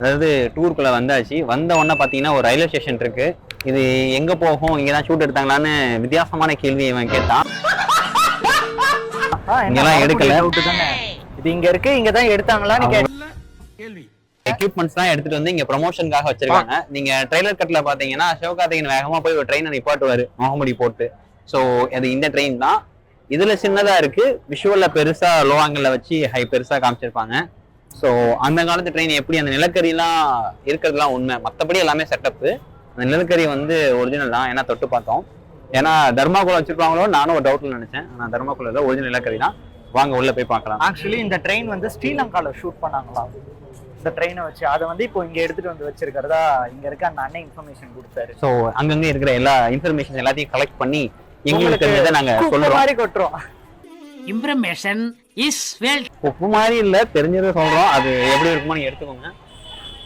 அதாவது டூருக்குள்ள வந்தாச்சு. வந்த உடனே பாத்தீங்கன்னா ஒரு ரயில்வே ஸ்டேஷன் இருக்கு. இது எங்க போகும், இங்கதான் ஷூட் எடுத்தாங்களான்னு வித்தியாசமான கேள்வி இவன் கேட்டான். இங்கெல்லாம் எடுக்கல. இது இங்க இருக்கு, இங்கதான் எடுத்தாங்களான்னு கேள்வி. எக்யூப்மெண்ட்ஸ் தான் எடுத்துட்டு வந்து இங்க ப்ரமோஷனுக்காக வச்சிருக்காங்க. நீங்க ட்ரெய்லர் கட்ல பாத்தீங்கன்னா சிவகார்த்திகேயன் வேகமா போய் ஒரு ட்ரெயினை நிப்பாட்டுவாரு முகமுடி போட்டு. சோ அது இந்த ட்ரெயின் தான். இதுல சின்னதா இருக்கு, விஷுவல்ல பெருசா லோ ஆங்கிள் வச்சு பெருசா காமிச்சிருப்பாங்க. ஸோ அந்த காலத்து ட்ரெயின் எப்படி அந்த நிலக்கரியெல்லாம் இருக்கிறதுலாம் உண்மை, மற்றபடி எல்லாமே செட்டப்பு. அந்த நிலக்கரி வந்து ஒரிஜினல் தான், ஏன்னா தொட்டு பார்த்தோம். ஏன்னா தர்மாக்குள்ள வச்சிருப்பாங்களோ நானும் ஒரு டவுட்ல நினைச்சேன். ஆனால் தர்மாக்குள்ள ஒரிஜினல் நிலக்கரி தான். வாங்க உள்ள போய் பார்க்கலாம். ஆக்சுவலி இந்த ட்ரெயின் வந்து ஸ்ரீலங்கால ஷூட் பண்ணாங்களாம். இந்த ட்ரெயினை வச்சு அதை வந்து இப்போ இங்க எடுத்துட்டு வந்து வச்சிருக்கிறதா இங்க இருக்க அந்த அண்ணன் இன்ஃபர்மேஷன் கொடுத்தாரு. ஸோ அங்கங்க இருக்கிற எல்லா இன்ஃபர்மேஷன் எல்லாத்தையும் கலெக்ட் பண்ணி எங்களுக்கு தெரிஞ்சதை நாங்க சொல்றோம். மாதிரி கொட்டுறோம். Information is well. உப்பு மாதிரி இல்ல, தெரிஞ்சதை சொல்றோம். அது எப்படி இருக்குமோ நீங்க எடுத்துக்கோங்க.